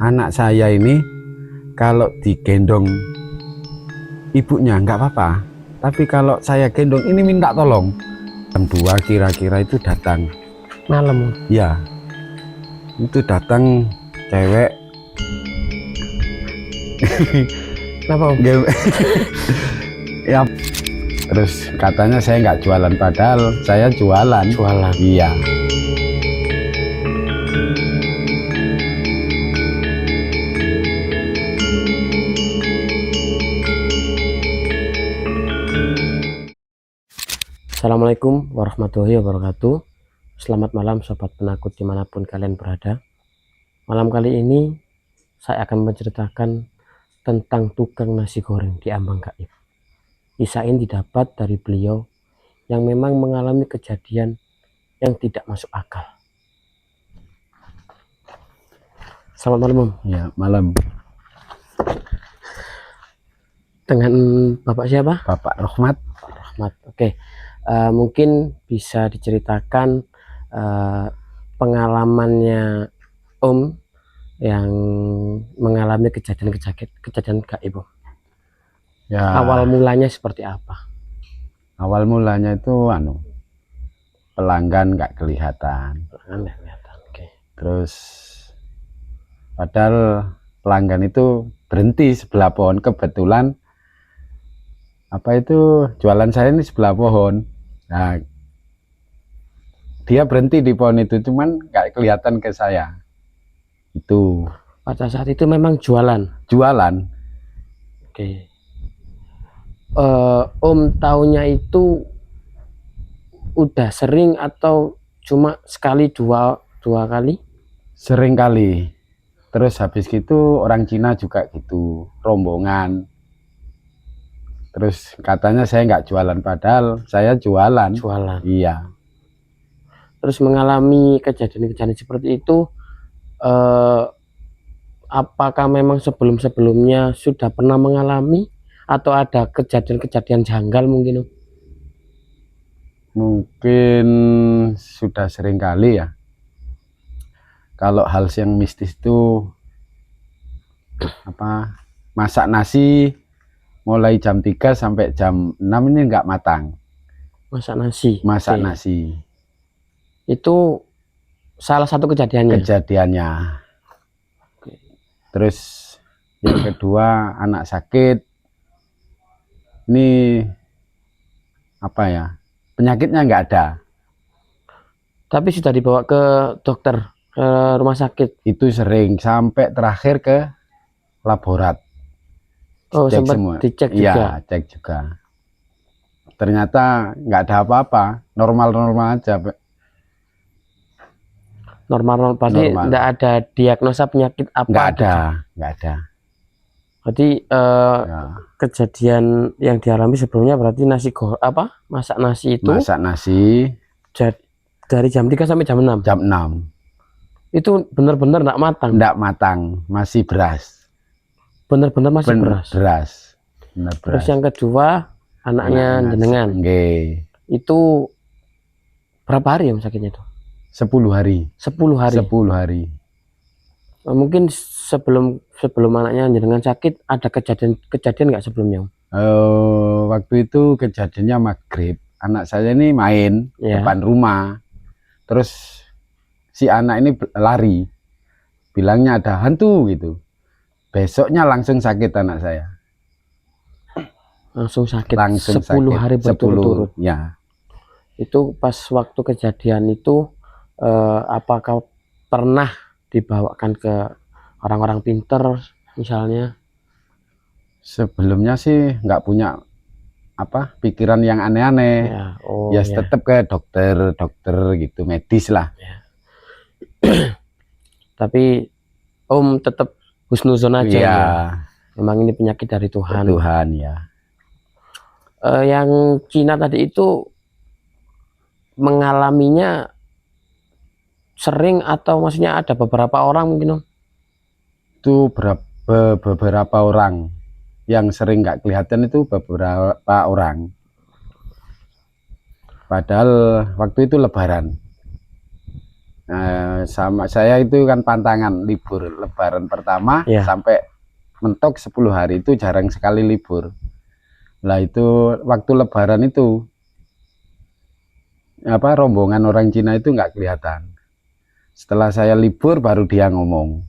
anak saya ini kalau digendong ibunya nggak apa-apa, tapi kalau saya gendong ini minta tolong. Jam 2 kira-kira itu datang malam ya, itu datang cewek. kenapa Om? Ya, terus katanya saya nggak jualan, padahal saya jualan. Iya. Assalamualaikum warahmatullahi wabarakatuh. Selamat malam sobat penakut dimanapun kalian berada. Malam kali ini saya akan menceritakan tentang tukang nasi goreng di Ambang Gaib. Kisah ini didapat dari beliau yang memang mengalami kejadian yang tidak masuk akal. Selamat malam Om. Ya, malam. Dengan Bapak siapa? Bapak Rohmat. Rahmat. Oke. Mungkin bisa diceritakan pengalamannya Om yang mengalami kejadian gaib Om. Ya, Awal mulanya seperti apa? awal mulanya itu pelanggan nggak kelihatan. Oke. Terus padahal pelanggan itu berhenti sebelah pohon, kebetulan jualan saya ini sebelah pohon. Nah, dia berhenti di pohon itu, cuman nggak kelihatan ke saya. Itu Pada saat itu memang jualan. Oke. Om taunya itu udah sering atau cuma sekali dua kali? Sering kali. Terus habis gitu orang Cina juga gitu, rombongan. Terus katanya saya nggak jualan, padahal saya jualan. Iya. Terus mengalami kejadian-kejadian seperti itu, apakah memang sebelumnya sudah pernah mengalami atau ada kejadian-kejadian janggal mungkin? Mungkin sudah sering kali ya. Kalau hal yang mistis itu masak nasi mulai jam 3 sampai jam 6 ini nggak matang. Masak nasi. Nasi. Itu salah satu kejadiannya. Terus yang kedua, anak sakit. Ini penyakitnya nggak ada. Tapi sudah dibawa ke dokter, ke rumah sakit. Itu sering, sampai terakhir ke laborat. Oh, sempat dicek juga. Iya, cek juga. Ternyata nggak ada apa-apa, normal-normal aja. Normal, berarti nggak ada diagnosa penyakit apa? Nggak ada. Berarti kejadian yang dialami sebelumnya berarti masak nasi itu. Masak nasi Dari jam 3 sampai jam 6. Jam 6. Itu benar-benar nggak matang. Nggak matang, masih beras. Benar-benar masih beras. Terus yang kedua, anaknya jenengan. Itu berapa hari ya sakitnya itu? 10 hari. 10 hari. Mungkin sebelum anaknya jenengan sakit ada kejadian nggak sebelumnya? Waktu itu kejadiannya maghrib. Anak saya ini main depan rumah. Terus si anak ini lari, bilangnya ada hantu gitu. Besoknya langsung sakit anak saya. Langsung sakit 10 hari berturut-turut. Ya. Itu pas waktu kejadian itu apakah pernah dibawakan ke orang-orang pinter misalnya? Sebelumnya sih nggak punya pikiran yang aneh-aneh. Tetap ke dokter gitu, medis lah. Tapi Om tetap husnuzon aja. Ya. Memang ini penyakit dari Tuhan. Ya. Yang Cina tadi itu mengalaminya sering atau maksudnya ada beberapa orang mungkin Om? Itu beberapa orang. Yang sering nggak kelihatan itu beberapa orang. Padahal waktu itu lebaran. sama saya itu kan pantangan libur Lebaran pertama Ya. sampai mentok 10 hari itu jarang sekali libur. Lah itu waktu Lebaran itu rombongan orang Cina itu nggak kelihatan. Setelah saya libur baru dia ngomong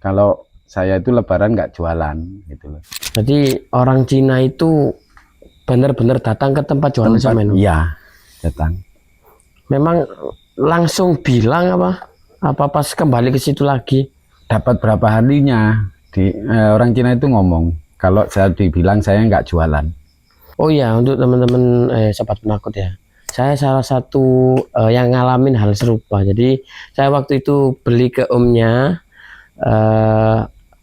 kalau saya itu Lebaran nggak jualan gitu loh. Jadi orang Cina itu benar-benar datang ke tempat jualan sampean? Iya, datang. Memang langsung bilang apa pas kembali ke situ lagi? Dapat berapa harinya orang Cina itu ngomong kalau saya dibilang saya nggak jualan. Oh iya, untuk teman-teman sobat penakut ya, saya salah satu yang ngalamin hal serupa. Jadi saya waktu itu beli ke omnya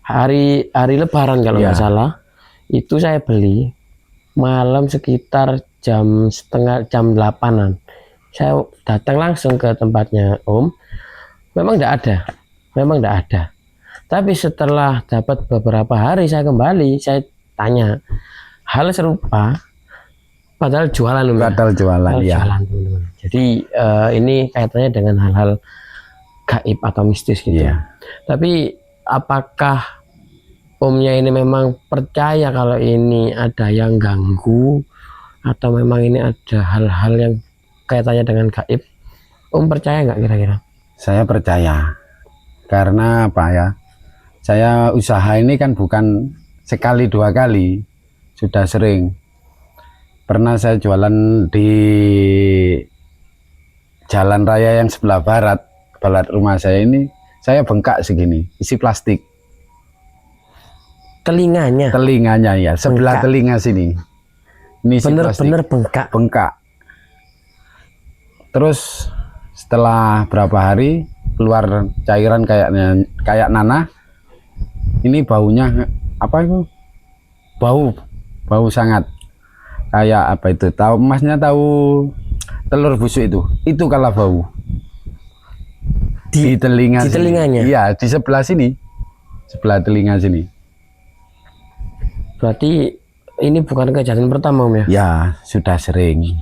hari Lebaran kalau nggak salah, itu saya beli malam sekitar jam 8:30-an. Saya datang langsung ke tempatnya Om, memang tidak ada. Tapi setelah dapat beberapa hari saya kembali, saya tanya hal serupa, padahal jualan Om. Padahal jualan, ya. Jualan, teman-teman. Jadi ini kaitannya dengan hal-hal gaib atau mistis gitu. Ya. Tapi apakah Omnya ini memang percaya kalau ini ada yang ganggu, atau memang ini ada hal-hal yang kaitannya dengan gaib? Om percaya nggak kira-kira? Saya percaya, karena apa ya? Saya usaha ini kan bukan sekali dua kali, sudah sering. Pernah saya jualan di jalan raya yang sebelah barat rumah saya ini, saya bengkak segini, isi plastik. Telinganya ya, sebelah bengkak. Telinga sini. Ini bener-bener bengkak. Terus setelah berapa hari keluar cairan kayak nanah. Ini baunya apa itu? Bau sangat. Kayak apa itu? Tahu Masnya tahu telur busuk itu? Itu kalau bau. Di telinganya. Iya, di sebelah sini. Sebelah telinga sini. Berarti ini bukan kejadian pertama Om ya? Ya, sudah sering.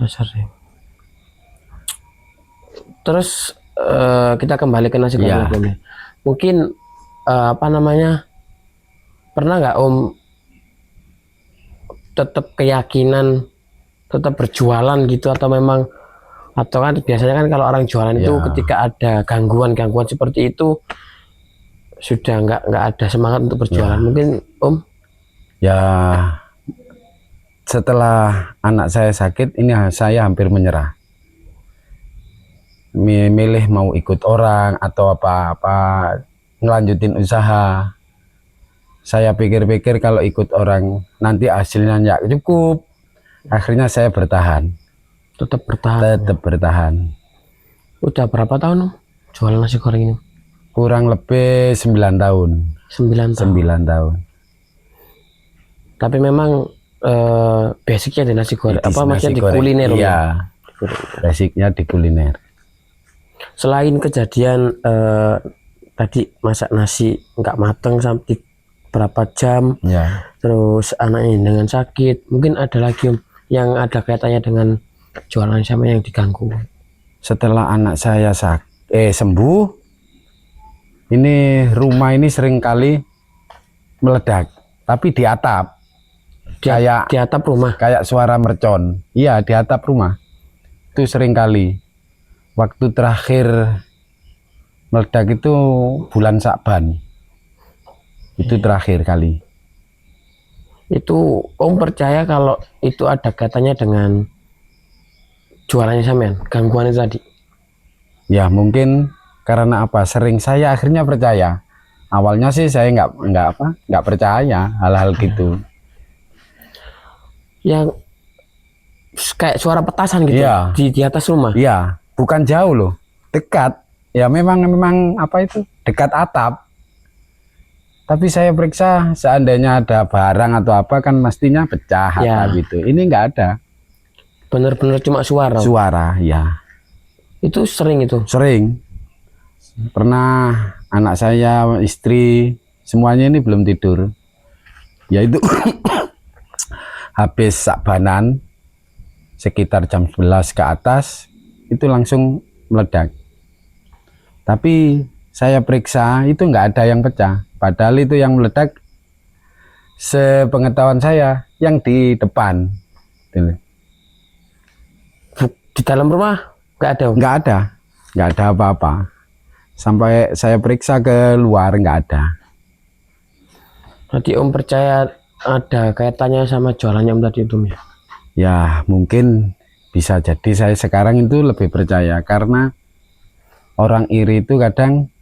Terus kita kembali ke nasi goreng Om ya. Mungkin pernah nggak Om tetap keyakinan, tetap berjualan gitu, atau memang, atau kan biasanya kan kalau orang jualan itu ketika ada gangguan seperti itu sudah nggak ada semangat untuk berjualan. Mungkin Om? Ya, setelah anak saya sakit ini saya hampir menyerah. Milih mau ikut orang atau apa ngelanjutin usaha. Saya pikir-pikir kalau ikut orang nanti hasilnya nggak cukup. Akhirnya saya bertahan. Tetap bertahan. Udah berapa tahun Om jualan nasi goreng ini? Kurang lebih 9 tahun. 9 tahun. Tapi memang basicnya di nasi goreng, maksudnya di kuliner? Iya, basicnya di kuliner. Selain kejadian tadi masak nasi nggak mateng sampai berapa jam, terus anaknya dengan sakit, mungkin ada lagi yang ada kaitannya dengan jualan sama yang diganggu? Setelah anak saya sembuh, ini rumah ini sering kali meledak, tapi di atap. Di atap rumah, kayak suara mercon. Iya, di atap rumah itu sering kali. Waktu terakhir meledak itu bulan Syakban, itu terakhir kali. Itu Om percaya kalau itu ada katanya dengan jualannya sampean, gangguan itu tadi? Ya mungkin karena apa, sering saya akhirnya percaya. Awalnya sih saya nggak percaya hal-hal gitu. Yang kayak suara petasan gitu di atas rumah? Iya, bukan jauh loh, dekat. Ya memang apa itu, dekat atap. Tapi saya periksa seandainya ada barang atau apa kan mestinya pecah apa gitu. Ini nggak ada. Bener-bener cuma suara? Suara, ya. Itu sering itu? Sering. Pernah anak saya, istri, semuanya ini belum tidur. Ya itu habis Syakbanan sekitar jam 11 ke atas itu langsung meledak. Tapi saya periksa itu nggak ada yang pecah. Padahal itu yang meledak sepengetahuan saya yang di depan. Di dalam rumah nggak ada, Om? Nggak ada apa-apa. Sampai saya periksa ke luar nggak ada. Berarti Om percaya ada kaitannya sama jualannya Om tadi itu, ya? Ya mungkin bisa jadi saya sekarang itu lebih percaya karena orang iri itu kadang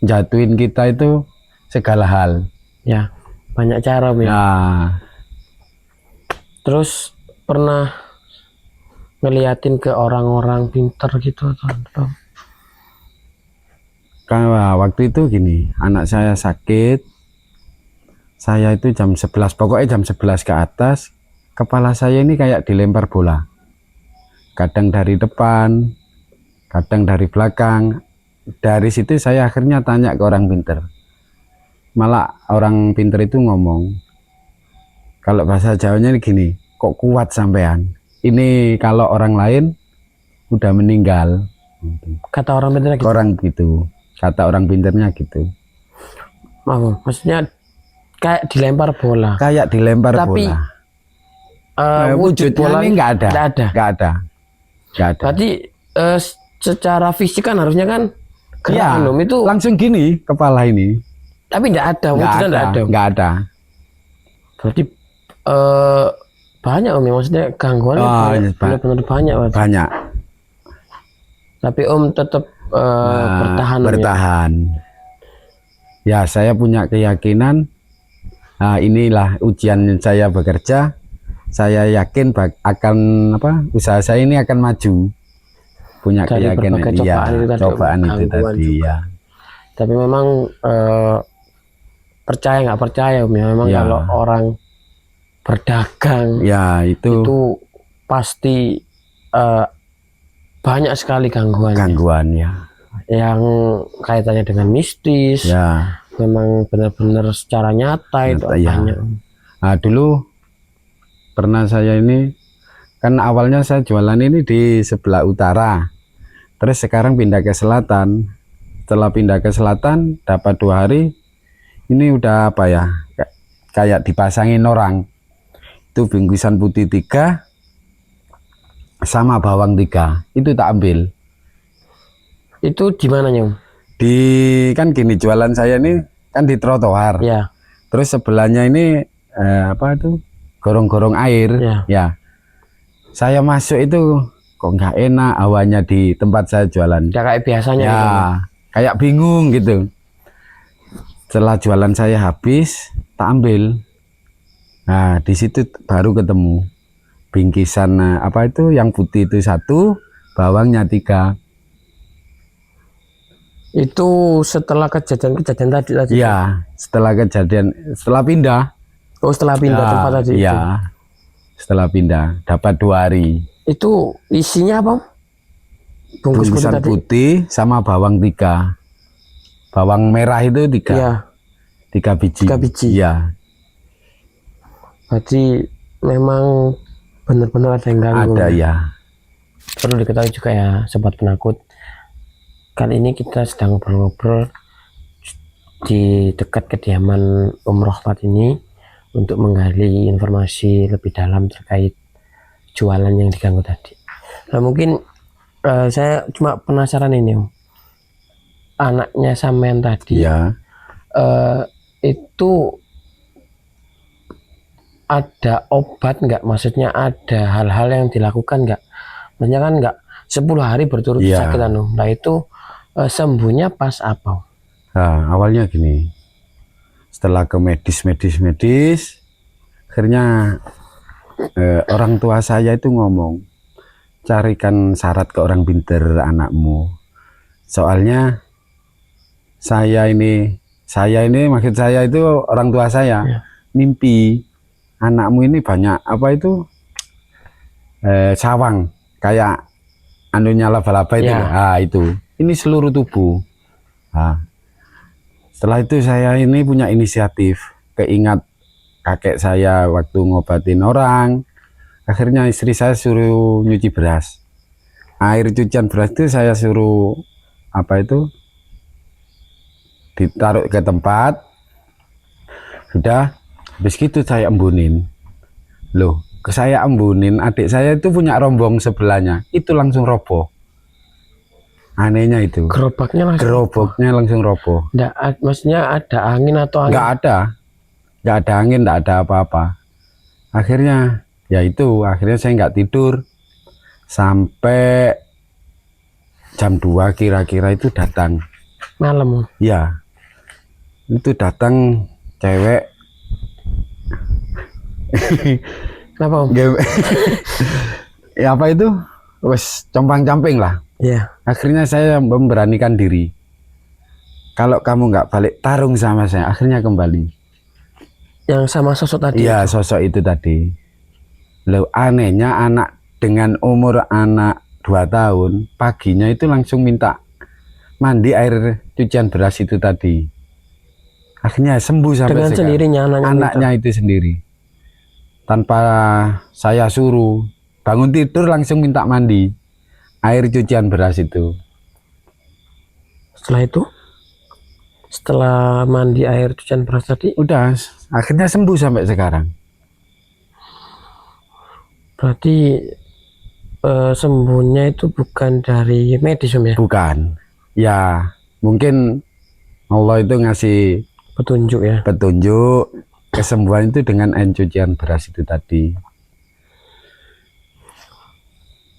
jatuhin kita itu segala hal. Ya, banyak cara, Om, ya. Ya, Terus pernah ngeliatin ke orang-orang pinter gitu atau? karena waktu itu gini, anak saya sakit, saya itu jam 11, pokoknya jam 11 ke atas, kepala saya ini kayak dilempar bola. Kadang dari depan, kadang dari belakang. Dari situ saya akhirnya tanya ke orang pinter. Malah orang pinter itu ngomong, kalau bahasa Jawanya ini gini, kok kuat sampean? Ini kalau orang lain udah meninggal. Kata orang pinternya gitu? Orang gitu, kata orang pinternya gitu. Maaf, maksudnya kayak dilempar bola. Kayak dilempar Tapi, bola. wujud bola Wujudnya ini nggak ada. Nggak ada. Nggak ada. Berarti secara fisik kan harusnya kan Ya, gerak, Om, itu. langsung gini kepala ini. Tapi nggak ada, wujudnya nggak ada. Nggak ada. Berarti banyak, Om, ya, maksudnya gangguannya iya, benar-benar banyak, Mas. Banyak. Tapi Om tetap bertahan, Om, ya? Bertahan. Ya, saya punya keyakinan. Nah, inilah ujian saya bekerja. Saya yakin akan usaha saya ini akan maju. Punya Dari keyakinan. berbagai Iya, cobaan itu itu tadi, gangguan tadi juga. ya. Tapi memang percaya nggak percaya, Om, ya, memang Ya. kalau orang berdagang Ya, itu pasti banyak sekali gangguan ya. yang kaitannya dengan mistis. Ya. Memang benar-benar secara nyata itu Ya. banyak. Nah, dulu pernah saya ini kan awalnya saya jualan ini di sebelah utara, terus sekarang pindah ke selatan. Setelah pindah ke selatan dapat 2 hari ini udah kayak dipasangin orang itu bungkusan putih 3 sama bawang 3 itu tak ambil. Itu di mana, Om? Di kan gini, jualan saya ini kan di trotoar, Ya. terus sebelahnya ini gorong-gorong air. Ya. Saya masuk itu kok nggak enak hawanya di tempat saya jualan. Ya kayak biasanya. Ya, gitu. kayak bingung gitu. Setelah jualan saya habis, tak ambil. Nah, di situ baru ketemu bingkisan yang putih itu 1, bawangnya 3. Itu setelah kejadian tadi. Iya, setelah pindah. Oh, setelah pindah tempat tadi. Iya. Setelah pindah dapat 2 hari. Itu isinya apa? Bungkusan putih sama bawang 3. Bawang merah itu 3. Iya. 3 biji. 3 biji. Iya. Berarti memang benar-benar ada yang ganggu. Ada ya. Perlu diketahui juga ya, sobat penakut. Kali ini kita sedang ngobrol-ngobrol di dekat kediaman Om Rohmat ini untuk menggali informasi lebih dalam terkait jualan yang diganggu tadi. Nah, mungkin saya cuma penasaran ini, Om. Anaknya sampean tadi, Ya. Itu ada obat nggak? Maksudnya ada hal-hal yang dilakukan nggak? Maksudnya kan nggak 10 hari berturut Ya. sakit, Om. Nah, itu sembuhnya pas apa? Nah, awalnya gini. Setelah ke medis, akhirnya orang tua saya itu ngomong, carikan syarat ke orang pinter anakmu. Soalnya saya ini maksud saya itu orang tua saya Ya. mimpi anakmu ini banyak sawang kayak anunya laba-laba itu. Ya. Nah, itu ini seluruh tubuh. Nah, setelah itu saya ini punya inisiatif, keingat kakek saya waktu ngobatin orang, akhirnya istri saya suruh nyuci beras. Air cucian beras itu saya suruh apa itu ditaruh ke tempat, sudah habis gitu saya embunin. Loh, ke saya embunin, adik saya itu punya rombong sebelahnya, itu langsung roboh. Anehnya itu. Gerobaknya langsung roboh. Maksudnya ada angin atau angin? Nggak ada angin, nggak ada apa-apa. Akhirnya ya itu, akhirnya saya nggak tidur sampai jam 2 kira-kira itu datang. Malam? Ya, itu datang cewek. Kenapa, Om? Ya apa itu? Wes compang-camping lah. Iya. Akhirnya saya memberanikan diri. Kalau kamu nggak balik tarung sama saya, akhirnya kembali. Yang sama sosok tadi? Iya, sosok itu tadi. Loh, anehnya anak dengan umur anak 2 tahun, paginya itu langsung minta mandi air cucian beras itu tadi. Akhirnya sembuh sampai dengan sekarang. Sendirinya anaknya itu sendiri. Tanpa saya suruh. Bangun tidur langsung minta mandi air cucian beras itu. Setelah itu, setelah mandi air cucian beras tadi, udah akhirnya sembuh sampai sekarang. Berarti sembuhnya itu bukan dari medis, Om, ya? Bukan. Ya mungkin Allah itu ngasih petunjuk ya. Petunjuk kesembuhan itu dengan air cucian beras itu tadi.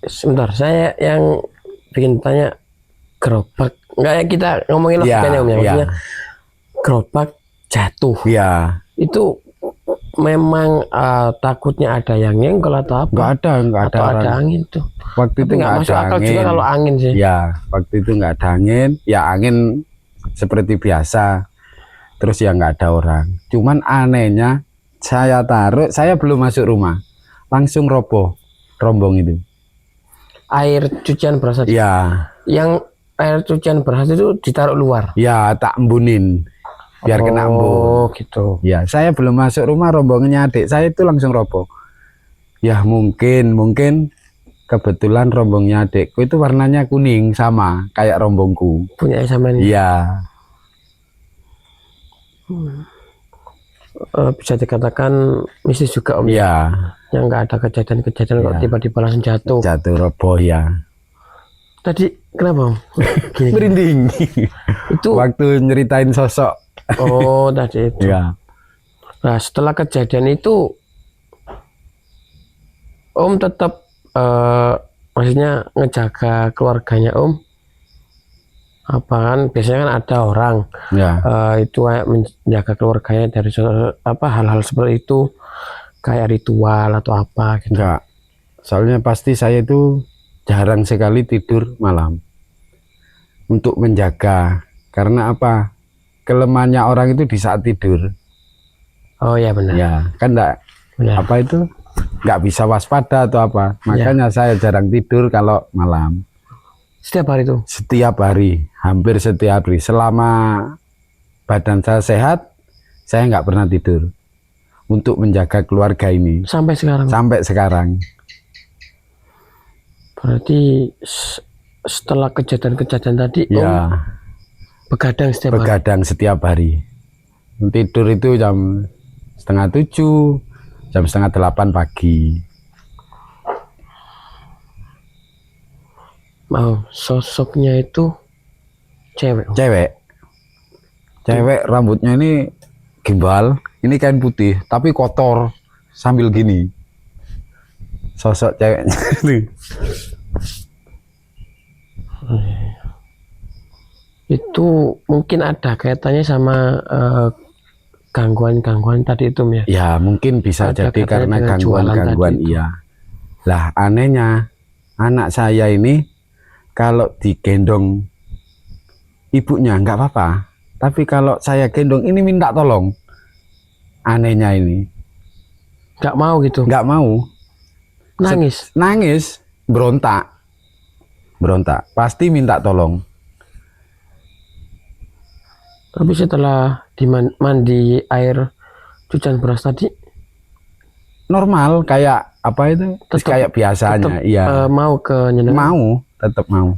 Sebentar, saya yang bikin tanya, gerobak, enggak ya, kita ngomongin logikanya, Om, ya, maksudnya gerobak jatuh. Iya. Itu memang takutnya ada yang nyenggol atau apa? Enggak ada angin tuh. Waktu itu enggak masuk ada akal angin. juga kalau angin sih. Ya, waktu itu enggak ada angin. Ya angin seperti biasa. Terus ya enggak ada orang. Cuman anehnya saya taruh, saya belum masuk rumah, langsung roboh rombong itu. Air cucian beras tadi? Ya. Yang air cucian beras itu ditaruh luar? Ya, tak embunin biar kena embun. Oh gitu. Ya, saya belum masuk rumah, rombongannya adik saya itu langsung roboh. Ya mungkin kebetulan rombongnya adikku itu warnanya kuning sama kayak rombongku. Punya sama ini? Iya. Bisa dikatakan mistis juga, Om. Iya. Yang nggak ada kejadian-kejadian kok tiba-tiba langsung jatuh. Jatuh roboh ya. Tadi kenapa, Om? Merinding. Itu waktu nyeritain sosok. Oh tadi itu. Ya. Nah setelah kejadian itu Om tetap maksudnya ngejaga keluarganya Om? Apa kan biasanya kan ada orang itu kayak menjaga keluarganya dari hal-hal seperti itu, kayak ritual atau apa gitu? Enggak, soalnya pasti saya itu jarang sekali tidur malam untuk menjaga. Karena apa? Kelemahannya orang itu di saat tidur. Oh ya benar. Ya kan enggak, apa itu nggak bisa waspada atau apa. Makanya saya jarang tidur kalau malam. Setiap hari itu? Setiap hari, hampir setiap hari. Selama badan saya sehat, saya nggak pernah tidur untuk menjaga keluarga ini. Sampai sekarang? Sampai sekarang. Berarti setelah kejadian-kejadian tadi, ya, Om begadang setiap hari? Begadang setiap hari. Tidur itu jam 6:30, jam 7:30 pagi. Oh, sosoknya itu cewek? Cewek, rambutnya ini gimbal, ini kain putih, tapi kotor sambil gini. Sosok ceweknya itu mungkin ada kaitannya sama gangguan-gangguan tadi itu ya? Ya mungkin bisa ada jadi karena gangguan-gangguan. Iya. Lah anehnya anak saya ini kalau digendong ibunya nggak apa-apa, tapi kalau saya gendong ini minta tolong. Anehnya ini nggak mau gitu? Nggak mau. Nangis, berontak, pasti minta tolong. Tapi setelah mandi air cucian beras tadi normal, kayak apa itu? Kayak biasanya. Iya. Mau ke nyenengin? Mau, tetap mau.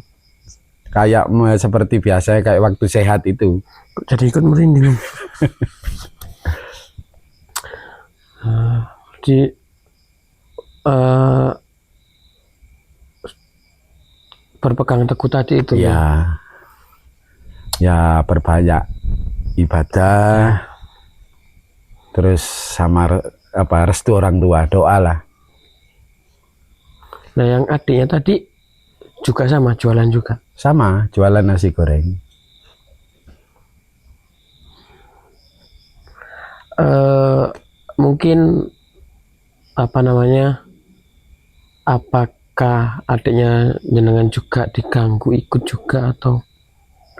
kayak seperti biasa kayak waktu sehat itu. Jadi ikut merinding. Di berpegang teguh tadi itu Ya, ya berbanyak ibadah, terus sama restu orang tua, doa lah. Nah yang adiknya tadi juga sama jualan juga. Sama jualan nasi goreng. Mungkin apa namanya, apakah adiknya jenengan juga diganggu ikut juga atau?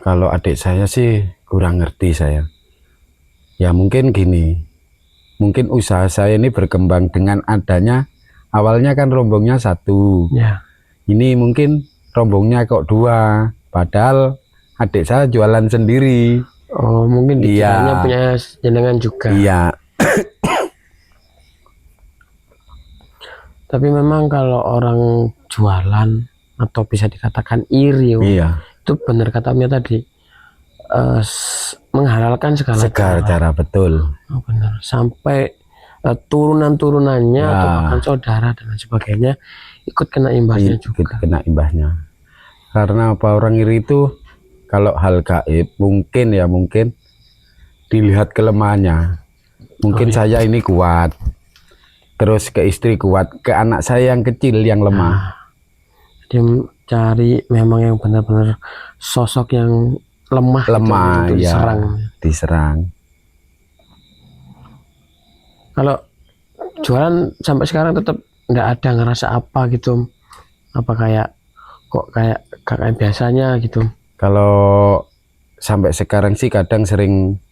Kalau adik saya sih kurang ngerti saya. Ya mungkin gini, mungkin usaha saya ini berkembang dengan adanya, awalnya kan rombongnya satu. Ya. Ini mungkin rombongnya kok dua, padahal adik saya jualan sendiri. Oh mungkin dikiranya punya jenengan juga. Iya. Tapi memang kalau orang jualan atau bisa dikatakan iri, Iya. itu benar katanya tadi, menghalalkan segala cara betul. Oh, benar. Sampai turunan-turunannya atau bahkan saudara dan sebagainya ikut kena imbasnya juga. Ikut kena imbasnya. Karena apa, orang iri itu kalau hal gaib mungkin dilihat kelemahannya. Mungkin saya ini kuat, terus ke istri kuat, ke anak saya yang kecil yang lemah. Dia cari memang yang benar-benar sosok yang lemah gitu, ya, diserang. Kalau jualan sampai sekarang tetap nggak ada ngerasa apa gitu, apa kayak kok kayak biasanya gitu? Kalau sampai sekarang sih kadang sering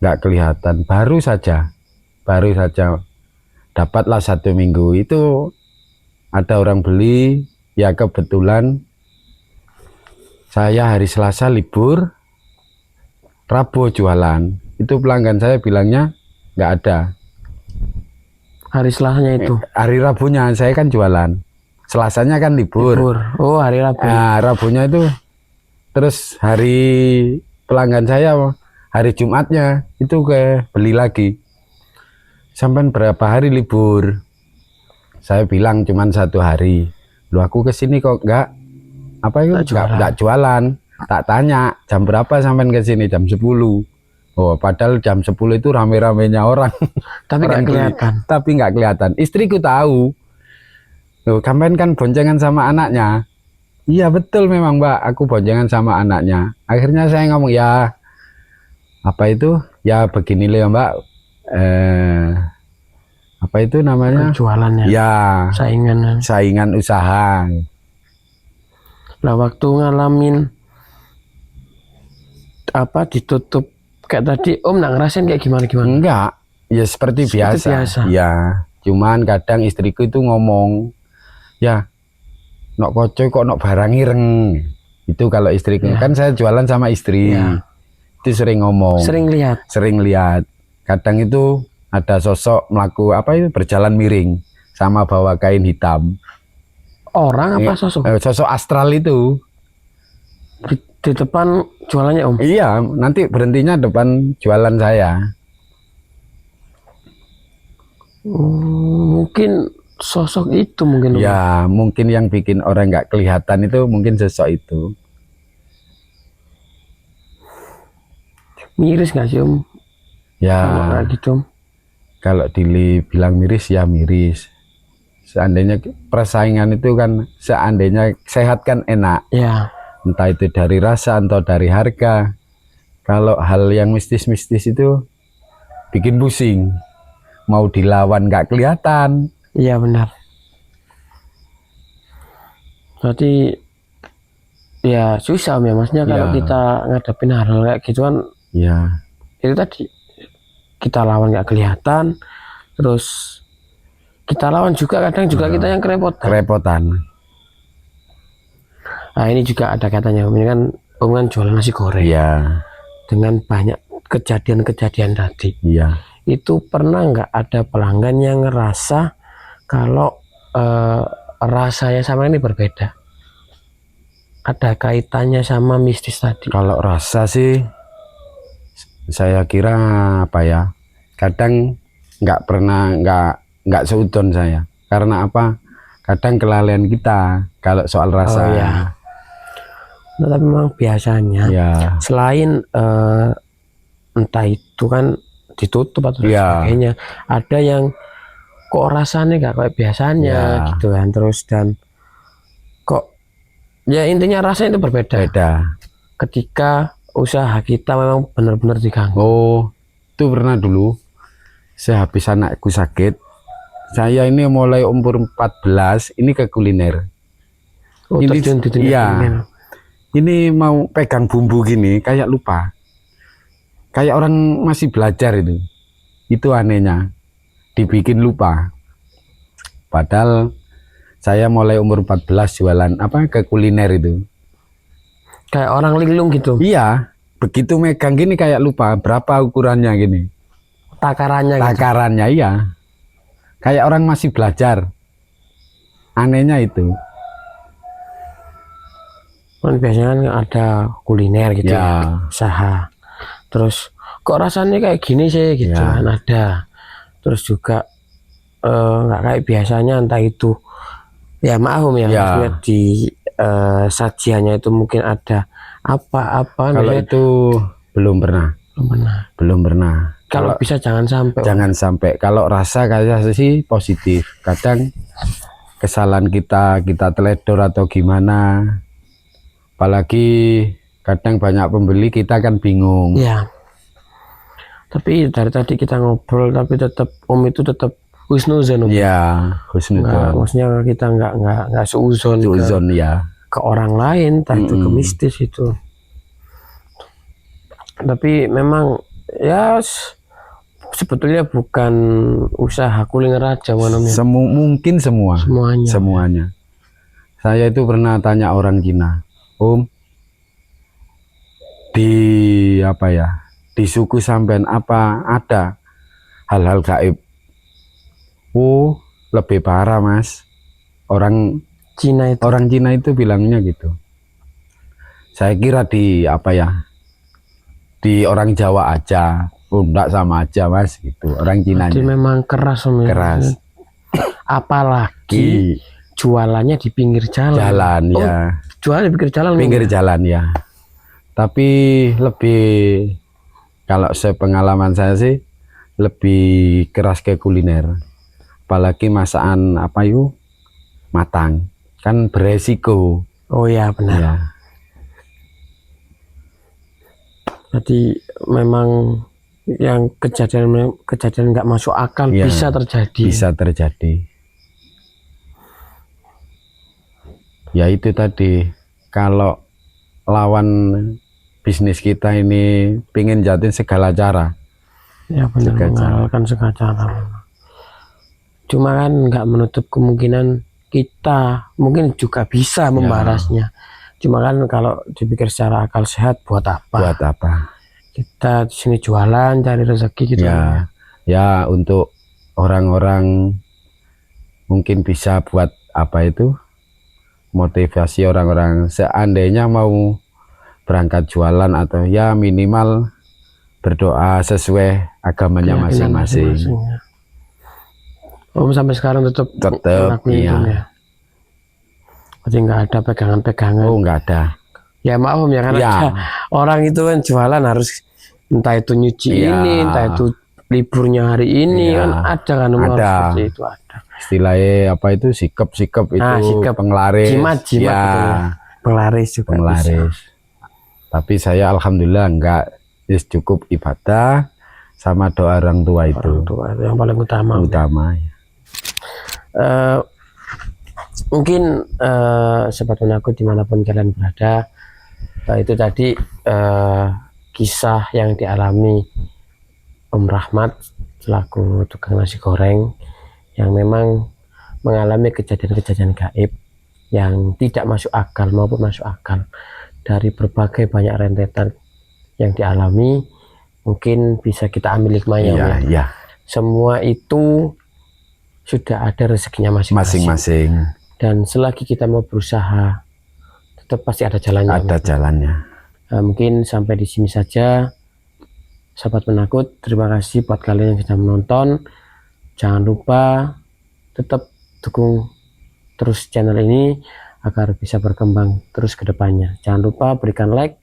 nggak kelihatan. Baru saja dapatlah 1 minggu itu ada orang beli, ya kebetulan saya hari Selasa libur, Rabu jualan. Itu pelanggan saya bilangnya nggak ada. Hari Selasanya itu? Hari Rabunya saya kan jualan, Selasanya kan libur. Oh hari Rabu. Nah, Rabunya itu, terus hari pelanggan saya hari Jumatnya itu beli lagi. Sampai berapa hari libur? Saya bilang cuman 1 hari. Lu aku kesini kok nggak jualan. Tak tanya jam berapa sampai ke sini, jam 10. Oh, padahal jam 10 itu rame-ramenya orang. Tapi nggak kelihatan. Tapi nggak kelihatan. Istriku tahu. Loh, kampen kan boncengan sama anaknya. Iya betul memang Mbak, aku boncengan sama anaknya. Akhirnya saya ngomong, ya apa itu? Ya begini loh Mbak. Apa itu namanya? Jualannya. Ya. Saingan usaha. Nah waktu ngalamin ditutup kayak tadi, Om nggak ngerasain kayak gimana? Enggak, ya seperti biasa. Ya, cuman kadang istriku itu ngomong, ya nok kocok kok nok barang ireng. Itu kalau istriku, kan saya jualan sama istri. Itu sering ngomong. Sering lihat. Kadang itu ada sosok berjalan miring sama bawa kain hitam. Orang apa sosok? Sosok astral itu. Di depan jualannya Om? Iya, nanti berhentinya depan jualan saya. Mungkin sosok itu mungkin. Ya, mungkin yang bikin orang nggak kelihatan itu mungkin sosok itu. Miris nggak sih Om? Ya, gitu. Kalau dibilang miris ya miris. Seandainya persaingan itu kan, seandainya sehat kan enak. Ya. Entah itu dari rasa atau dari harga. Kalau hal yang mistis-mistis itu bikin pusing. Mau dilawan nggak kelihatan. Iya benar. Berarti ya susah Om ya Masnya kalau kita ngadepin hal kayak gituan. Ya. Itu tadi kita lawan nggak kelihatan, terus kita lawan juga kadang juga kita yang kerepotan. Nah ini juga ada katanya Om, ini kan Om kan jualan nasi goreng. Iya. Dengan banyak kejadian-kejadian tadi. Iya. Itu pernah nggak ada pelanggan yang ngerasa kalau rasanya sama ini berbeda? ada kaitannya sama mistis tadi? Kalau rasa sih saya kira apa ya, kadang nggak seudon saya, karena apa, kadang kelalaian kita kalau soal rasa. Oh ya. Nah, tapi memang biasanya Ya, selain entah itu kan ditutup atau ya, sebagainya, ada yang kok rasanya nggak kayak biasanya Ya. gitu kan, terus dan kok ya intinya rasanya itu berbeda beda. ketika usaha kita memang benar-benar diganggu. Oh, itu pernah dulu saya habis anakku sakit, saya ini mulai umur 14 ini ke kuliner. Oh, Ini terjun di dunia iya. kuliner. Ini mau pegang bumbu gini kayak lupa, kayak orang masih belajar itu anehnya, dibikin lupa. Padahal saya mulai umur 14 jualan apa ke kuliner itu. Kayak orang linglung gitu, Iya, begitu megang gini kayak lupa berapa ukurannya gini. takarannya gitu. Takarannya iya. Kayak orang masih belajar. Anehnya itu. Kan biasanya kan ada kuliner gitu Ya. ya, usaha. Terus kok rasanya kayak gini sih gitu Ya. kan ada. Terus juga nggak kayak biasanya, entah itu ya maklum ya, Ya. maksudnya di sajiannya itu mungkin ada apa-apa. Kalau itu belum pernah. Belum pernah. Kalau bisa jangan sampai. Jangan sampai. Kalau rasa kayak sih positif. Kadang kesalahan kita teledor atau gimana. Apalagi kadang banyak pembeli, kita kan bingung. Ya. Tapi dari tadi kita ngobrol, tapi tetap Om itu tetap husnuzon. Ya, husnuzon. Maksudnya kita nggak seuzon ya. ke orang lain, entah itu ke mistis itu. Tapi memang ya sebetulnya bukan usaha kuliner aja, Mungkin semuanya. Saya itu pernah tanya orang Cina, Om, di suku sampean apa ada hal-hal gaib? Oh, lebih parah Mas. Orang Cina itu bilangnya gitu. Saya kira di orang Jawa aja. Oh, enggak, sama aja Mas gitu. Orang Cina. Jadi memang keras, Om. Keras. Apalagi jualannya di pinggir jalan. Ya. Jualan di pinggir jalan. Pinggir jalan ya. Tapi lebih, kalau sepengalaman saya sih lebih keras ke kuliner. Apalagi masakan matang, kan beresiko. Oh ya, benar. Ya. Jadi memang yang kejadian nggak masuk akal Ya, bisa terjadi. Bisa terjadi. Ya itu tadi, kalau lawan bisnis kita ini pingin jatin segala cara. Ya benar, menghalalkan segala cara. Cuma kan nggak menutup kemungkinan kita mungkin juga bisa membalasnya. Cuma kan kalau dipikir secara akal sehat, buat apa? Kita di sini jualan, cari rezeki gitu. Ya untuk orang-orang mungkin bisa buat motivasi orang-orang seandainya mau berangkat jualan, atau ya minimal berdoa sesuai agamanya masing-masing. Om sampai sekarang tetap iya. Ya. Berarti nggak ada pegangan-pegangan. Oh, nggak ada. Ya maaf Om ya, karena orang itu kan jualan harus entah itu nyuci ini, entah itu liburnya hari ini, kan ada kan nomor seperti itu ada. Istilahnya sikap itu penglaris. Jimat ya. Penglaris juga. Penglaris. Tapi saya alhamdulillah enggak, cukup ibadah sama doa orang tua itu. Orang tua itu yang paling utama. Mungkin sobat aku dimanapun kalian berada, itu tadi kisah yang dialami Om Rahmat selaku tukang nasi goreng yang memang mengalami kejadian-kejadian gaib yang tidak masuk akal maupun masuk akal. Dari berbagai banyak rentetan yang dialami, mungkin bisa kita ambil hikmahnya. Ya. Semua itu sudah ada rezekinya masing-masing. Dan selagi kita mau berusaha, tetap pasti ada jalannya. Ada jalannya. Mungkin sampai di sini saja, sahabat penakut. Terima kasih buat kalian yang sudah menonton. Jangan lupa tetap dukung terus channel ini agar bisa berkembang terus ke depannya. Jangan lupa berikan like,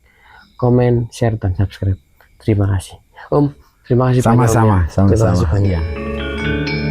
komen, share, dan subscribe. Terima kasih. Om, terima kasih banyak. Sama-sama. Terima kasih banyak. Iya.